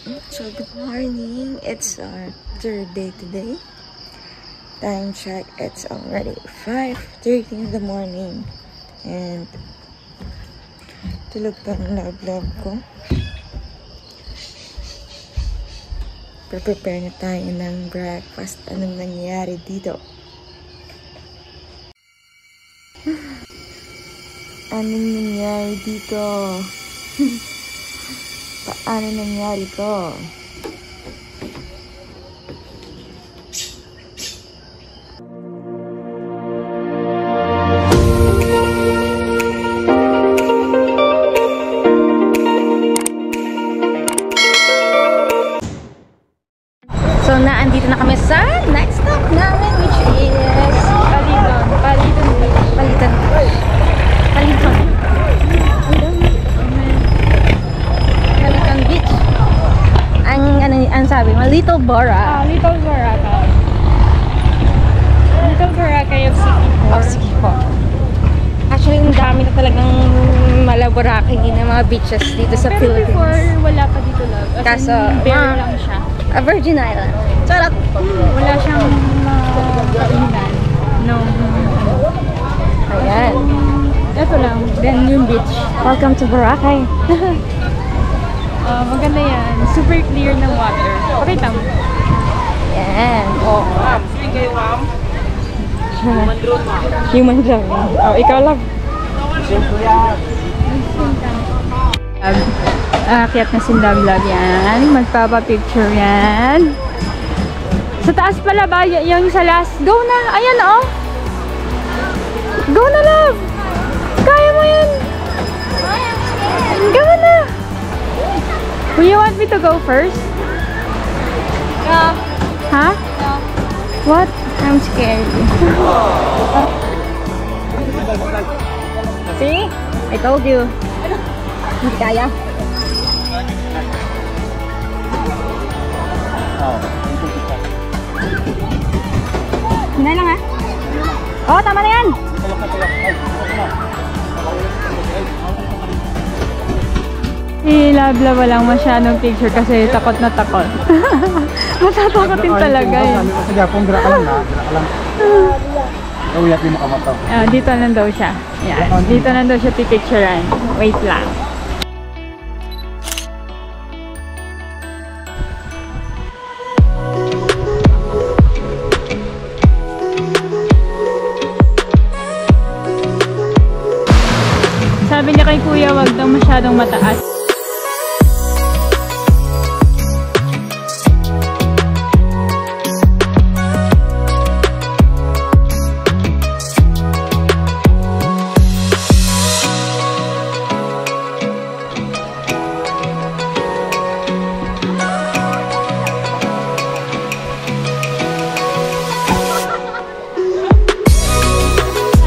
So good morning. It's our third day today. Time check, it's already 5:30 in the morning. And tulog pa ng love ko. Prepare na tayo ng breakfast. Anong nangyayari dito? Anong nangyayari dito? Paano nangyari to? So, naandito na kami sa next stop namin, which is Palitan Beach. Ang sabi mo, Little Bora. Little Boracay. Little Boracay of Sikihor. Of Sikihor. Actually, ang dami na talagang Boracay na mga beaches dito sa Philippines. Pero before, wala pa dito, love. Kaso, bare lang siya. A Virgin Island. Charot! Wala siyang kainan. No. Ayan. Ito lang. Then yung beach. Welcome to Boracay. Maganda yan. Super clear ng water. Pakita mo. Yan. Oh. Swing kayo, ma'am. Human drone. Oh, ikaw lang. Aakyat na si Love yan. Magpapapicture yan. Sa taas pala ba? Yung sa last. Go na! Ayan oh! Go na, Love! Kaya mo yan! Go na! Will you want me to go first? Yeah. Huh? Yeah. What? I'm scared. See? I told you. Hindi kaya. Hinay lang ha? Oo, tama na yan! Si Labla walang masyadong picture kasi takot na takot. Matatakotin talaga yun. Sige, kung gira ka lang na, gira ka lang. Gawin mo kamataw. Dito lang daw siya. Yan. Dito lang daw siya pipicturean. Wait lang. Sabi niya kay Kuya, wag daw masyadong mataas.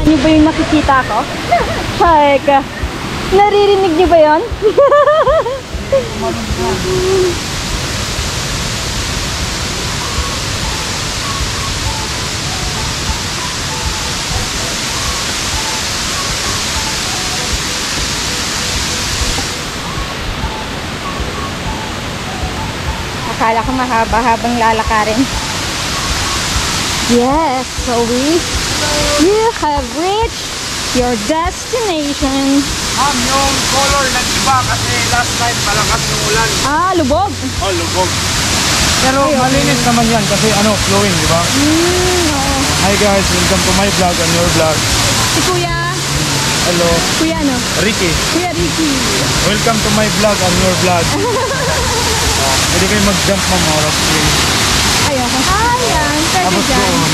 Ano ba yung nakikita ko? Teka. Naririnig niyo ba yun? Akala ko mahaba-habang lalakarin. Yes, so you have reached your destination. Ma'am, yung color nag-iba kasi last night malakas yung ulan. Ah, lubog. Oh, lubog. Pero malinis naman yan kasi flowing, di ba? Oo. Hi guys, welcome to my vlog and your vlog. Si Kuya. Hello. Kuya ano? Ricky. Kuya Ricky. Welcome to my vlog and your vlog. Pwede kayo mag-jump ma'am, oras kayo. Ayoko. Ayan, pwede Tapos dyan. doon,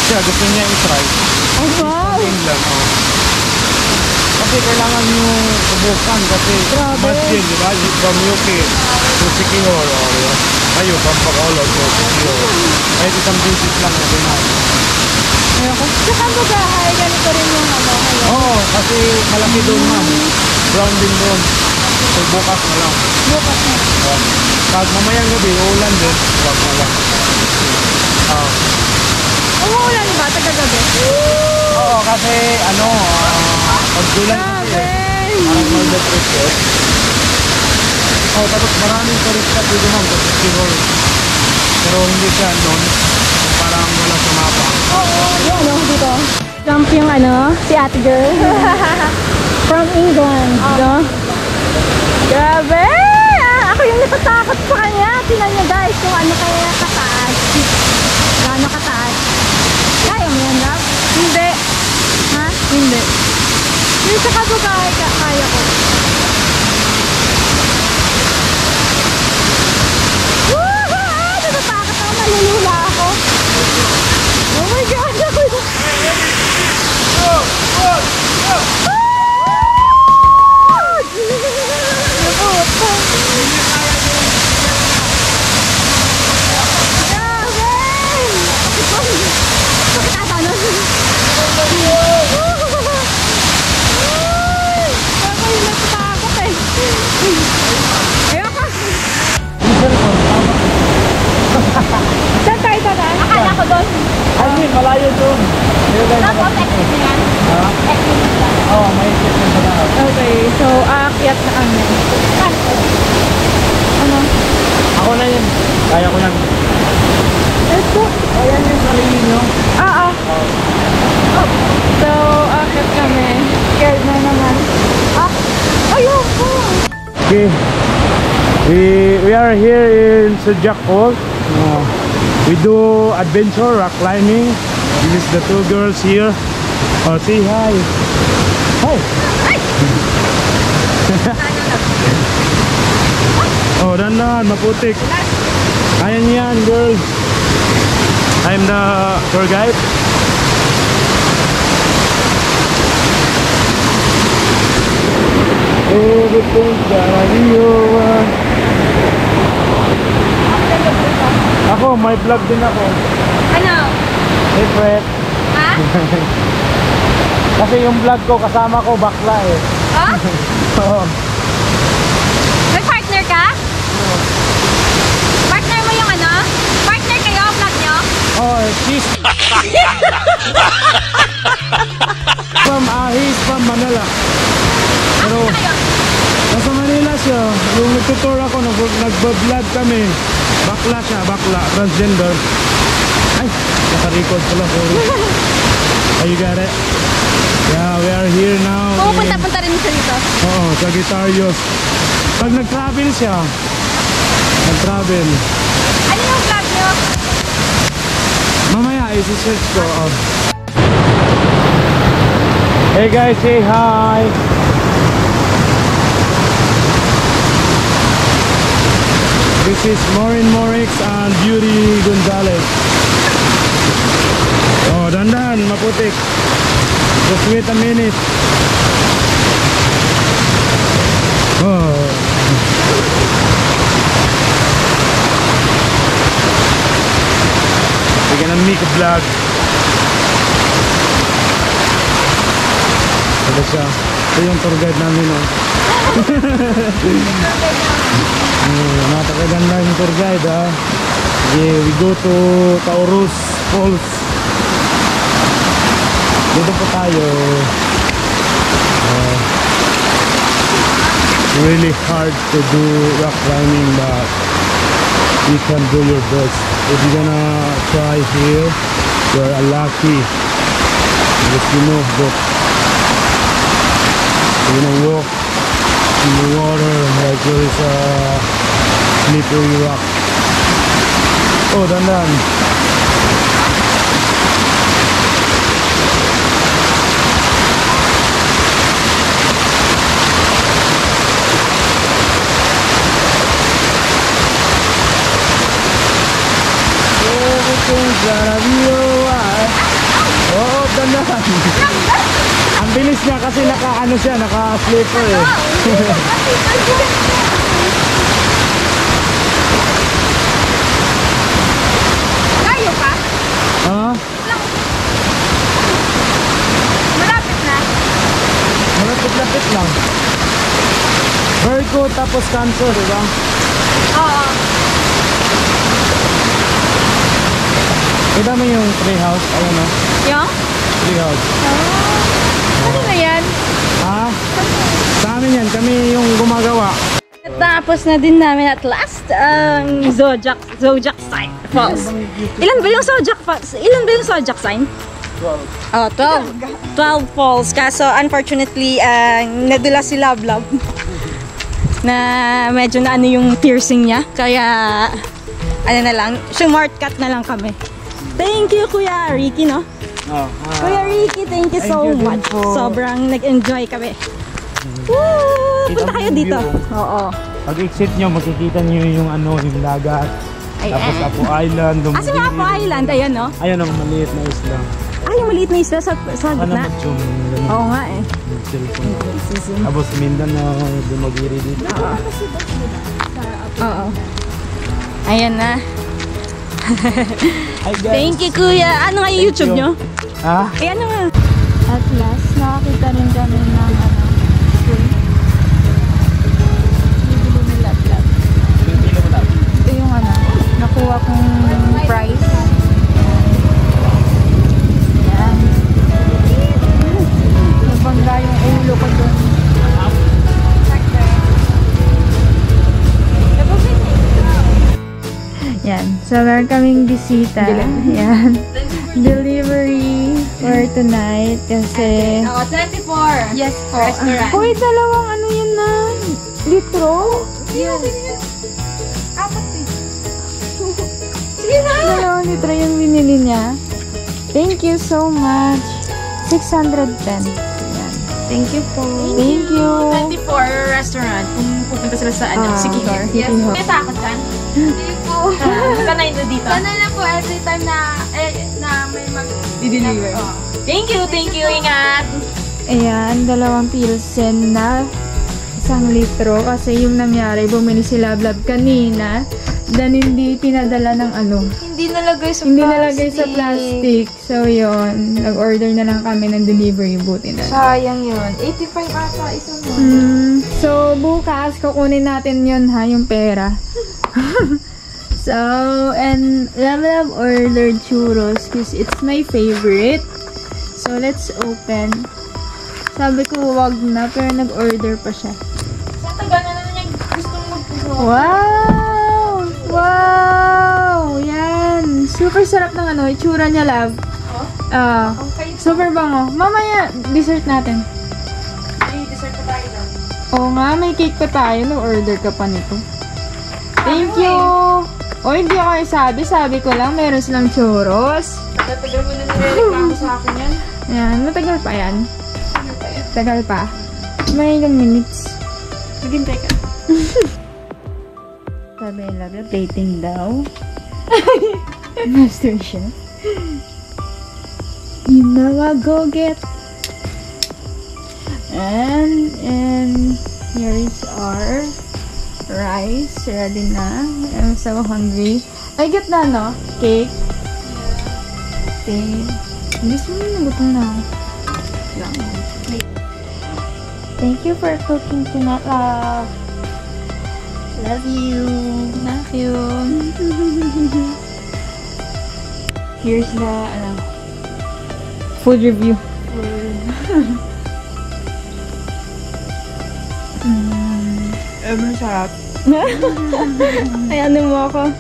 siya gusto niya i-try. Oh, wow. Yun lang, Kasi kailangan nyo subukan kasi masjid, di ba? From UK to Sikihor, kayo, from Bacolod to Sikihor. Kahit isang visit lang na pinag. Ayoko. Saka magahay, ganito rin yung Oo, kasi malaki doon ma'am. Brown din doon. So bukas na lang. Bukas na. Pag mamayang gabi, uulan din, wag na lang. Umuulan ba? Taga-gabi? Oo, kasi pag ulan kasi, parang maldepressed. Oh, tapos maraming turista dito ma'am sa City Hall. Pero hindi siya doon. Parang wala sa mapa. Oo, yan o, dito. Jump yung si ate girl. From England, no? Grabe! Ako yung natatakot sa kanya. Tingnan niyo guys kung ano kaya kataas. Gaano kataas. Kaya mo yan, love? Hindi. Ha? Hindi. Yung sa kababae, kaya ko. Woohoo! Natatakot ako, malulula ako. Oh my God! Saan tayo dadaan? Akala ko doon. Ay, malayo doon. Tapos, exit na yan? Ha? Exit na yan. Oo, may exit na sa lahat. Okay, so aakyat na kami. Ano? Ako na yun. Kaya ko yan. Let's go. Ayan yung sarili nyo. Ah. Oh. So, aakyat kami. Scared na naman. Ayoko. Okay. We are here in Sejak Falls. We do adventure rock climbing. This is the two girls here. Oh, say hi. Hi. Oh, dandan, maputik. Ayan yan, girls. I'm the tour guide. Everything's gonna be alright. Ako, may vlog din ako. Ano? Hey, Fred. Ha? Kasi yung vlog ko, kasama ko, bakla eh. Ha? Oo. May partner ka? Partner mo yung Partner kayo, vlog nyo? Oh, she's he's from Manila. Pero, nasa Manila siya. Yung nagtutur ako, nagbablog kami. Bakla siya, bakla, transgender. Ay, naka-record pala, sorry. Oh, you got it? Yeah, we are here now. Pupunta-punta rin siya dito. Oo, sa Guitarios. Pag nag-travel siya, nag-travel. Ano yung vlog nyo? Mamaya, isi-search ko. Hey guys, say hi! This is Maureen Morix and Beauty Gonzalez. Oh, dandan, maputik. Just wait a minute. Oh. We're gonna make a vlog. Ito siya. Ito yung tour guide namin, oh. Napakaganda yung tour guide, ah. Yeah, we go to Taurus Falls. Dito po tayo. Really hard to do rock climbing, but you can do your best. If you're gonna try here, you're lucky. Because you know that you're gonna walk in the water like there is a slippery rock. Oh, dandan. Everything's gonna be alright. Oh, dandan. Ang bilis niya kasi naka-ano siya, naka-slipper eh. Kayo pa? Ha? Malapit na. Malapit-lapit lang. Virgo tapos Cancer, diba? Oo. Kita mo yung tree house, ayun o. Yung? Tree house. Ano na yan? Ha? Sa amin yan, kami yung gumagawa. Natapos na din namin at last ang Zodiac sign falls. Ilan ba yung Zodiac falls? Ilan ba yung Zodiac sign? 12. Oh, 12 falls. Kaso unfortunately, nadula si Love na medyo na ano yung piercing niya. Kaya ano na lang, shortcut na lang kami. Thank you Kuya Ricky, no? Kuya Ricky, thank you so much. Sobrang nag-enjoy kami. Woo! Punta kayo dito. Oo. Pag-exit nyo, makikita nyo yung ano, yung dagat. Tapos Apo Island. Asa yung Apo Island? Ayan, no? Ayan ang maliit na isla. Ay, yung maliit na isla sa gitna? Oo nga eh. Tapos Mindanao, Dumagiri dito. Oo. Ayan na. Thank you Kuya. Ano nga yung YouTube nyo? Ha? Ayan na nga. At last, nakakita rin kami ng swing. Bibili ni Lablab. Ito yung nakuha kong prize. Yan. Nabangga yung ulo ko dun. Yan. So, meron kaming bisita. Yan. Delivery for tonight kasi... 24. Yes po. Restaurant. Hoy, dalawang ano yun na? Litro? Yes. Apat eh. Sige na. Dalawang litro yung binili niya. Thank you so much. 610. Yan. Thank you po. Thank you. 24 restaurant. Kung pupunta sila sa City Hall. City Hall. May takot ka? Hindi po. Sanay na dito. Sanay na po every time na may I-deliver. Thank you. Ingat. Ayan, dalawang pilsen na 1 litro kasi yung nangyari, bumili si Lablab kanina dan hindi pinadala ng Hindi nalagay sa plastic. So yun, nag-order na lang kami ng delivery, buti na. Sayang yun. 85 ata isa mo. So bukas kukunin natin yun yung pera. So, and Lablab ordered churros because it's my favorite. So let's open. Sabi ko wag na, pero nag-order pa siya. Sa taga na naman yung gustong mag-pro. Wow! Yan! Super sarap ng itsura niya, Love. Super bango. Mamaya, dessert natin. May dessert pa tayo daw. Oo nga, may cake pa tayo. Nag-order ka pa nito. Thank you! O, hindi ako sabi. Sabi ko lang, meron silang churros. Tatagal mo na nirereklamo sa akin yan. Yan, matagal pa yan. Tagal pa. May ilang minutes. Maghintay ka. Sabi nila, plating daw. Master siya. You know I go get. And here is our rice. Ready na. I'm so hungry. I get na, no? Cake. Okay. Hindi mo na nagutom na. Thank you for cooking tonight, Love. Love you. Love you. Here's the food review. Masarap. Ay, ano mo ako?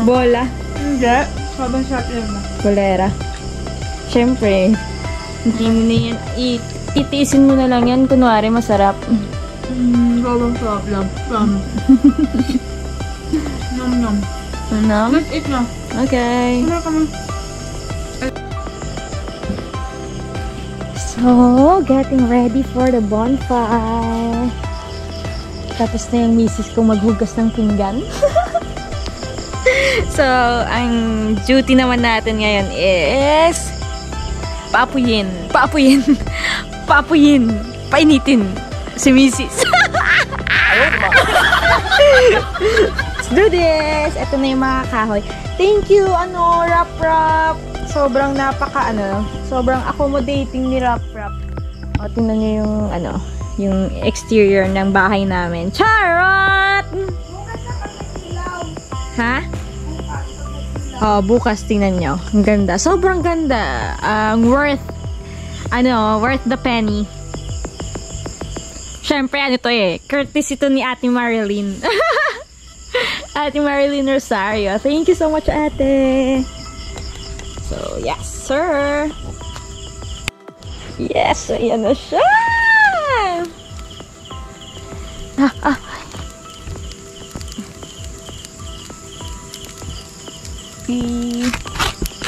Bola. Hindi. Sobrang sarap yun mo. Bolera. Siyempre, hindi mo na yan. Titiisin mo na lang yan. Kunwari, masarap. Sobrang sarap lang. Nom nom. Ano? Let's eat na. Okay. Ano ka mo? So, getting ready for the bonfire. Tapos na yung misis kong maghugas ng pinggan. So, ang duty naman natin ngayon is paapuyin. Painitin si misis. Let's do this! Ito na yung mga kahoy. Thank you, Rap. Sobrang sobrang accommodating ni Rap. O, tingnan nyo yung, yung exterior ng bahay namin. Charot! Ha? Oh, bukas tingnan nyo. Ang ganda. Sobrang ganda. Worth the penny. Syempre, ano to eh. Courtesy ito ni Ate Marilyn. Ate Marilyn Rosario. Thank you so much, Ate. So, yes, sir. Yes, ayan na siya.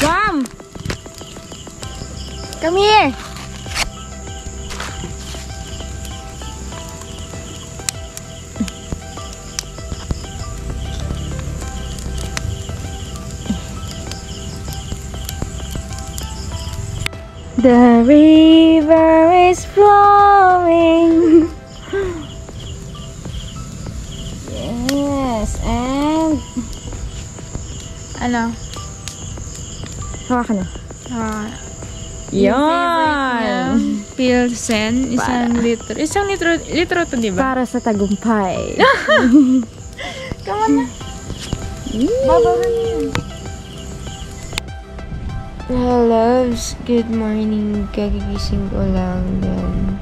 Mom! Come here! The river is flowing. Yes, and Ano? hawa ka na. Yan! Yan! Pilsen, isang litro to, di ba? Para sa tagumpay. Come on na. Babawan yan. Hello, loves. Good morning. Kagigising ko lang. Then,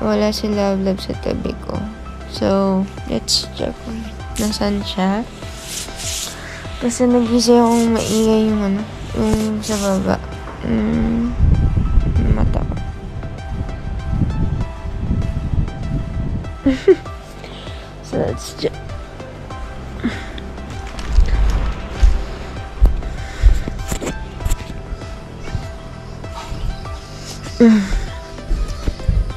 wala si Love Love sa tabi ko. So, let's check kung nasan siya. Kasi nagising akong maingay yung yung sa baba. Mata ko. So, let's check.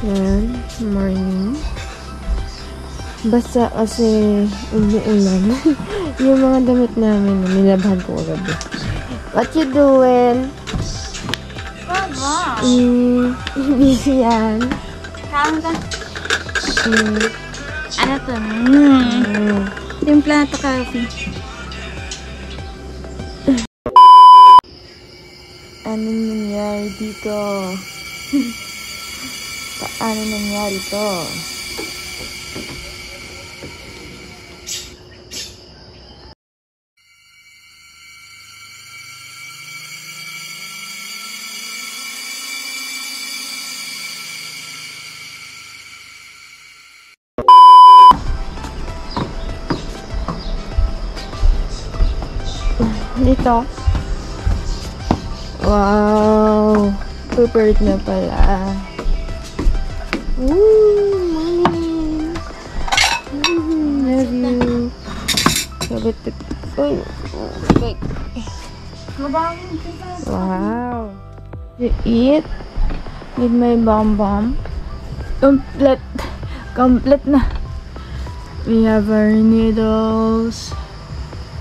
Ayan, morning. Basta kasi umuulan. Yung mga damit namin, nilabhan ko kagabi. What you doing? Mama! Busy yan. Kain ka. Ano to? Timpla na to, coffee. Anong nangyari dito? Paano nangyari to? Dito. Wow! Prepared na pala. Ooh, morning! Love you. Sabit it. Uy! Wait. Wow! You eat with my bum. Complete na. We have our noodles,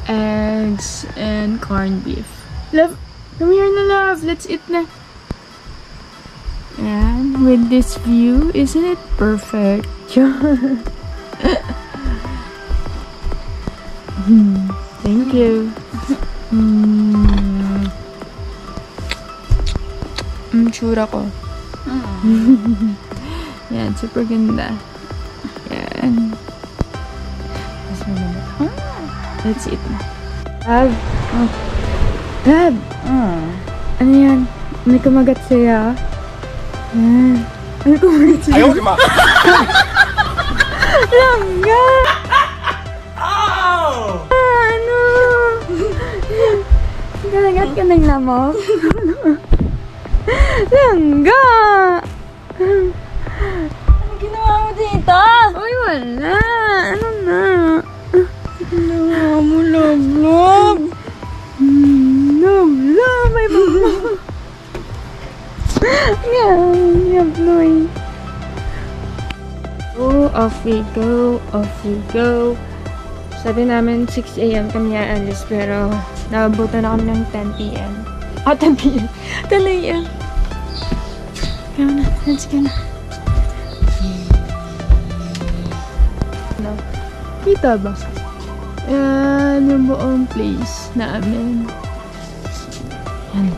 eggs, and corned beef. Love, come here na, love. Let's eat na. And with this view, isn't it perfect? Thank you. Tsura ko. Yan, super ganda. Yan. Let's eat na. Love. Love. Ano yan? May kumagat sa'yo. Yan. May kumagat sa'yo. Ayaw, di ma! Langga! Ow! Ano? Kalagat ka ng lamok? Langga! Ano ginawa mo dito? Uy, wala. Ano na? Ginawa mo, love, love. Love, love. May mama. Yan, Ploy. Oh, off we go, off we go. Sabi namin 6 AM kami aalis, pero naabutan na kami ng 10 PM. 10 PM. 10 AM. Kaya na, let's go na. Kita ba? Yan, yung buong place namin. Yan.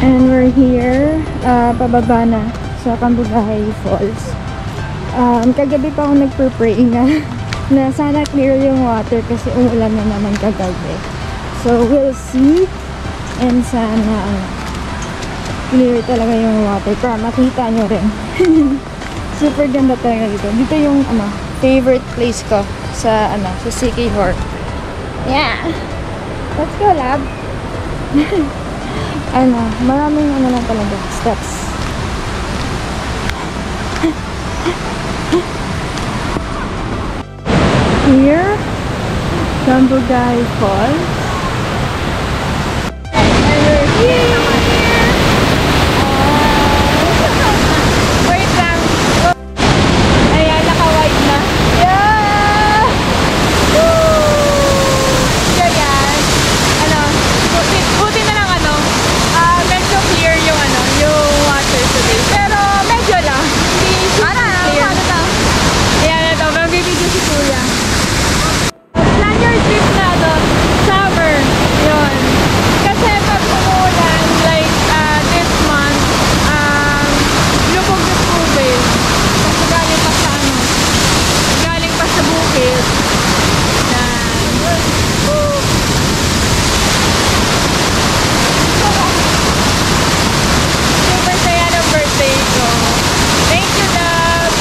And we're here, pababa na sa Cambugahay Falls. Kagabi pa ako nagpupray na sana clear yung water kasi umulan na naman kagabi. So we'll see, and sana clear talaga yung water para makita nyo rin. Super ganda talaga dito. Dito yung favorite place ko sa sa Siquijor. Yeah. Let's go, lab. Maraming lang talaga steps. Here, Tambugay Falls. Wait lang. Ayan, naka-white na. Yeah! Woo! So yan. Buti na lang medyo clear yung yung water today. Pero medyo lang. Hindi super clear. Ayan, ito. Magbibideo si Kuya. Plan your trip na summer. Yun. Kasi pag umulan, like this month, lubog yung tubig. Kasi galing pa sa bukid. Super saya ng birthday ko. Thank you, love!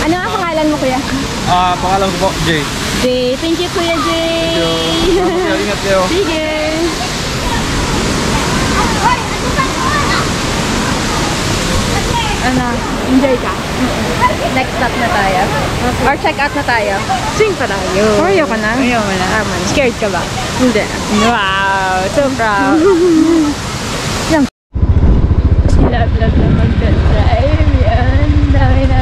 Ano ang pangalan mo, Kuya? Pangalan ko po, Jay. Jay. Thank you, Kuya Jay. Ingat kayo. Sige. Enjoy ka? Next stop na tayo. Or check out na tayo. Swing pa tayo. Ayaw ka na? Ayaw mo na. Scared ka ba? Hindi. Wow! So proud. Love na mag-drive. Yan. Dami na.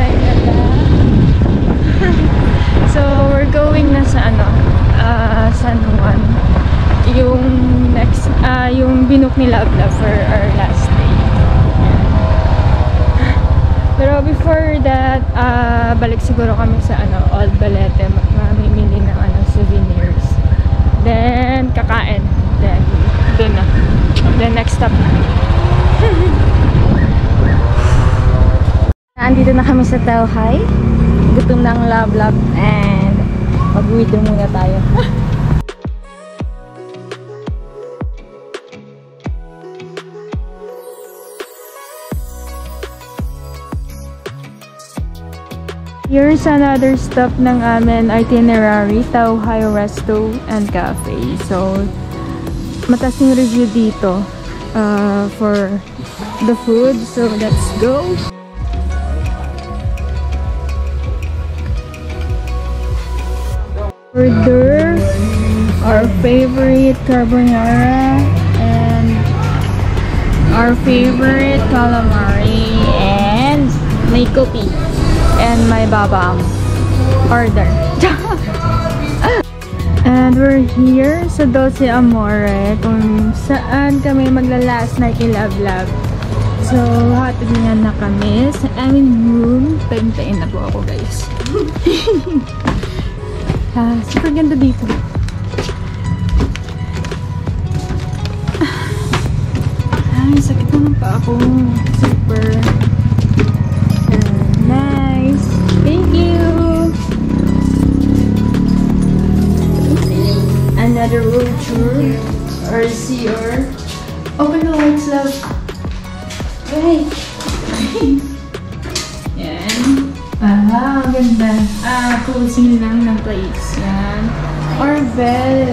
So, we're going na sa San Juan. Yung next, yung binook ni Love for our last day. Pero before that, balik siguro kami sa Old Balete. Mamimili ng souvenirs. Then, kakain. Then, dun na. Then, next stop na. Andito na kami sa Tauhay. Gutom ng Love and mag-video muna tayo. Here's another stop ng amin itinerary, Tauhay Resto and Cafe. So, mataas yung review dito for the food. So, let's go! Order our favorite carbonara and our favorite calamari and may kopi and my babam order. And we're here sa Doce Amore kung saan kami magla-last night in Love. So, hatid niya na kami sa aming room. Paintain na po ako, guys. Super ganda dito. Ay, sakit naman pa ako. Super nice. Thank you. Another road tour. RCR. Open the lights, love. Hey. Yan. Ang ganda. Closing lang ng place. Yan. Or bed.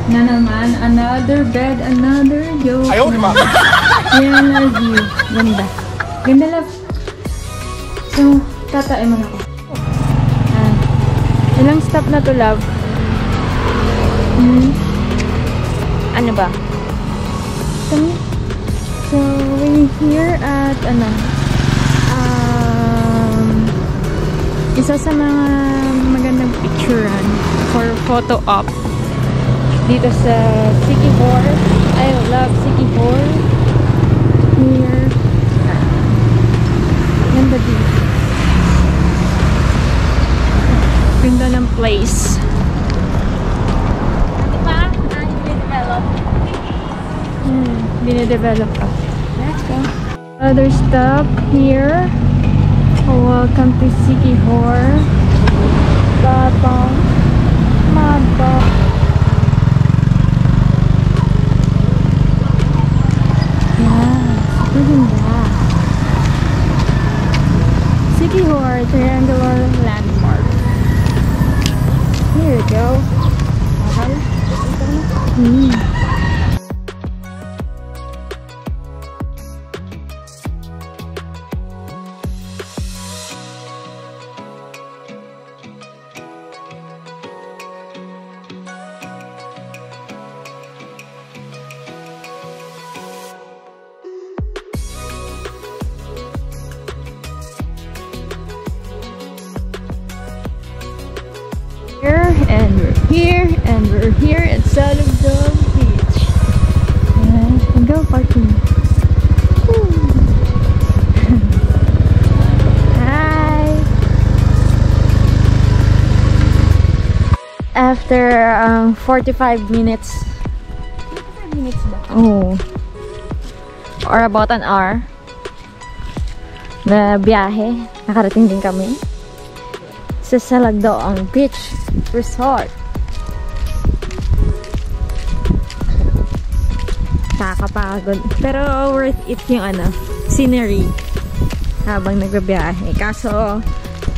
Na naman. Another bed. Another yoke. Ayaw, di ba? Yan ang view. Ganda. Ganda, love. So, tatain mo na ako. Ilang stop na to, love? Ano ba? Kami. So, we're here at isa sa mga magandang picturean for photo op dito sa Siquijor. I love Siquijor. Here. Ganda din. Ganda ng place. Diba? Binidevelop. Binidevelop pa. Let's go. Other stop here. Welcome to Siquijor. Babang Maba. Yeah, super ganda. Siquijor Triangular Landmark. Here we go. And we're here at Salugdog Beach. And go parking. Hi. After 45 minutes. 45 minutes ba? Oh. Or about an hour na biyahe, nakarating din kami sa Salugdog Beach Resort. Nakakapagod. Pero worth it yung scenery habang nagbabiyahe. Kaso,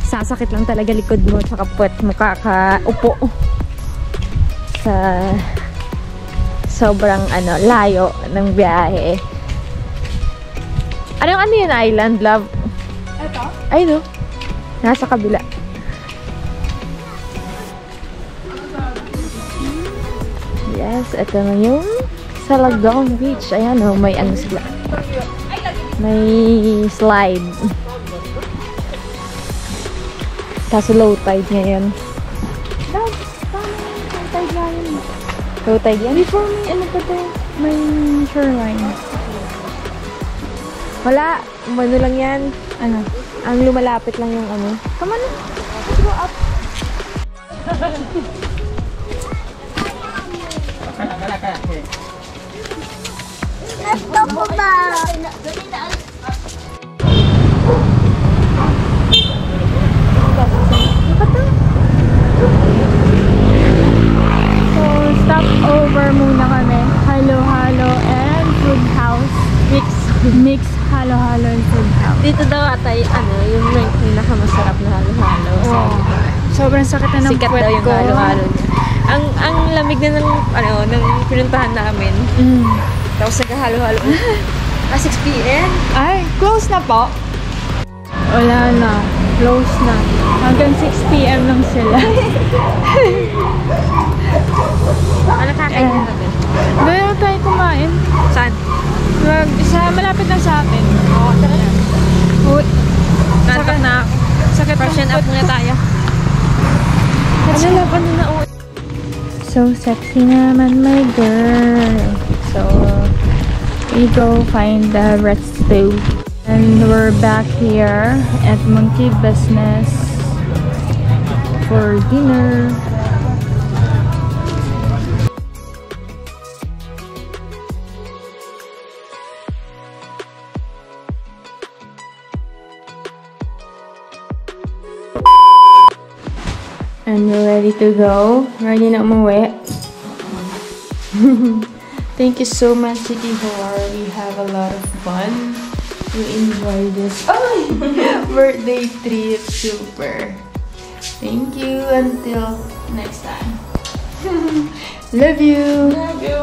sasakit lang talaga likod mo tsaka puwet mo kakaupo sa sobrang layo ng biyahe. Ano yun island, love? Ito? Ay, no. Nasa kabila. Yes, ito na yung Salugdog Beach. Ayan o, may sila. May slide. Kaso low tide ngayon. Low tide yan? Before may pa to? May shoreline. Wala. Ano lang yan? Ang lumalapit lang yung Come on. Let's go up. Ito po ba? So, stop over muna kami. Halo-halo and food house. Mix halo-halo and food house. Dito daw atay, yung pinakamasarap na halo-halo. Oh. Sobrang sakit na ng Sikat puwet daw yung ko. halo-halo niya. Ang lamig na ng pinuntahan namin. Tapos nagkahalo-halo. 6 p.m. Ay, close na po. Wala na. Close na. Hanggang 6 p.m. lang sila. Ano kakain natin? Doon tayo kumain. Saan? Malapit lang sa atin. Oo, tara na. Sakit na. Sakit Freshen up muna tayo. Ano na uwi? So sexy naman, my girl. So we go find the resto. And we're back here at Monkey Business for dinner. And we're ready to go. Ready na umuwi. Thank you so much, Siquijor. We have a lot of fun. We enjoy this birthday trip. Super. Thank you. Until next time. Love you. Love you.